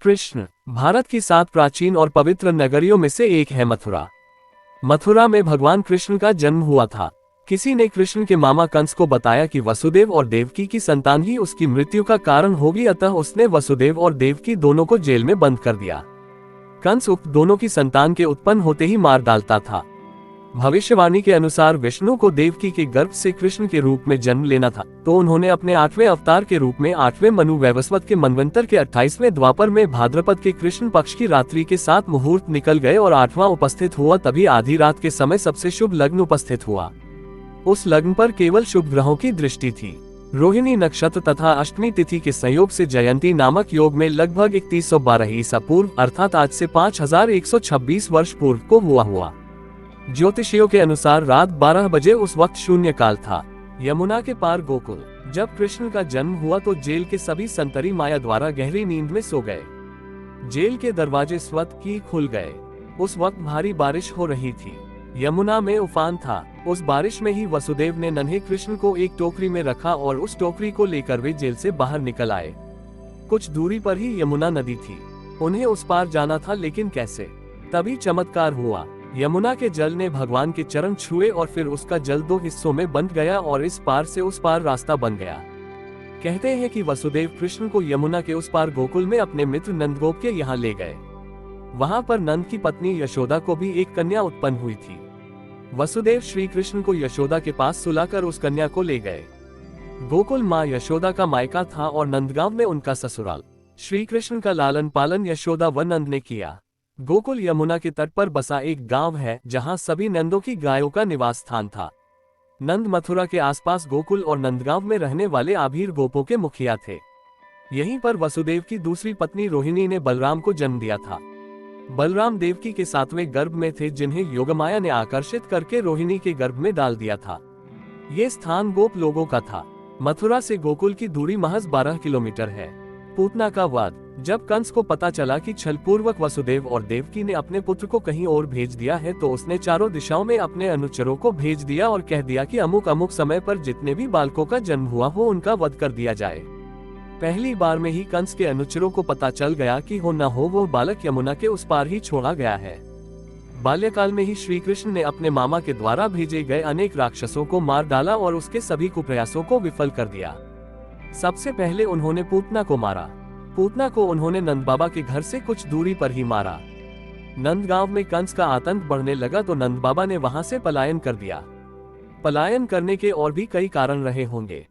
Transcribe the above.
कृष्ण, भारत की 7 प्राचीन और पवित्र नगरियों में से एक है मथुरा। मथुरा में भगवान कृष्ण का जन्म हुआ था। किसी ने कृष्ण के मामा कंस को बताया कि वसुदेव और देवकी की संतान ही उसकी मृत्यु का कारण होगी, अतः उसने वसुदेव और देवकी दोनों को जेल में बंद कर दिया। कंस उक्त दोनों की संतान के उत्पन्न होते ही मार डालता था। भविष्यवाणी के अनुसार विष्णु को देवकी के गर्भ से कृष्ण के रूप में जन्म लेना था, तो उन्होंने अपने 8वें अवतार के रूप में 8वें मनु वैवस्वत के मनवंतर के 28वें द्वापर में भाद्रपद के कृष्ण पक्ष की रात्रि के 7 मुहूर्त निकल गए और 8वां उपस्थित हुआ, तभी आधी रात के समय सबसे शुभ लग्न उपस्थित हुआ। उस लग्न पर केवल शुभ ग्रहों की दृष्टि थी। रोहिणी नक्षत्र तथा अष्टमी तिथि के संयोग से जयंती नामक योग में लगभग 3112 ईसा पूर्व अर्थात आज से 5126 वर्ष पूर्व को हुआ। ज्योतिषियों के अनुसार रात 12 बजे उस वक्त शून्य काल था। यमुना के पार गोकुल। जब कृष्ण का जन्म हुआ तो जेल के सभी संतरी माया द्वारा गहरी नींद में सो गए। जेल के दरवाजे स्वतः ही खुल गए। उस वक्त भारी बारिश हो रही थी। यमुना में उफान था। उस बारिश में ही वसुदेव ने नन्हे कृष्ण को एक टोकरी में रखा और उस टोकरी को लेकर वे जेल से बाहर निकल आए। कुछ दूरी पर ही यमुना नदी थी। उन्हें उस पार जाना था, लेकिन कैसे? तभी चमत्कार हुआ। यमुना के जल ने भगवान के चरण छुए और फिर उसका जल 2 हिस्सों में बंट गया और इस पार से उस पार रास्ता बन गया। कहते हैं कि वसुदेव कृष्ण को यमुना के उस पार गोकुल में अपने मित्र नंदगोप के यहाँ ले गए। वहां पर नंद की पत्नी यशोदा को भी एक कन्या उत्पन्न हुई थी। वसुदेव श्री कृष्ण को यशोदा के पास सुलाकर उस कन्या को ले गए। गोकुल माँ यशोदा का मायका था और नंदगांव में उनका ससुराल। श्री कृष्ण का लालन पालन यशोदा व नंद ने किया। गोकुल यमुना के तट पर बसा एक गांव है, जहां सभी नंदों की गायों का निवास स्थान था। नंद मथुरा के आसपास गोकुल और नंदगांव में रहने वाले आभीर गोपों के मुखिया थे। यहीं पर वसुदेव की दूसरी पत्नी रोहिणी ने बलराम को जन्म दिया था। बलराम देवकी के 7वें गर्भ में थे, जिन्हें योगमाया ने आकर्षित करके रोहिणी के गर्भ में डाल दिया था। ये स्थान गोप लोगों का था। मथुरा से गोकुल की दूरी महज 12 किलोमीटर है। पूतना का वध। जब कंस को पता चला कि छलपूर्वक वसुदेव और देवकी ने अपने पुत्र को कहीं और भेज दिया है, तो उसने चारों दिशाओं में अपने अनुचरों को भेज दिया और कह दिया कि अमुक अमुक समय पर जितने भी बालकों का जन्म हुआ हो उनका वध कर दिया जाए। पहली बार में ही कंस के अनुचरों को पता चल गया कि हो न हो वो बालक यमुना के उस पार ही छोड़ा गया है। बाल्यकाल में ही श्री कृष्ण ने अपने मामा के द्वारा भेजे गए अनेक राक्षसों को मार डाला और उसके सभी कुप्रयासों को विफल कर दिया। सबसे पहले उन्होंने पूतना को मारा। पूतना को उन्होंने नंद बाबा के घर से कुछ दूरी पर ही मारा। नंदगांव में कंस का आतंक बढ़ने लगा तो नंद बाबा ने वहां से पलायन कर दिया। पलायन करने के और भी कई कारण रहे होंगे।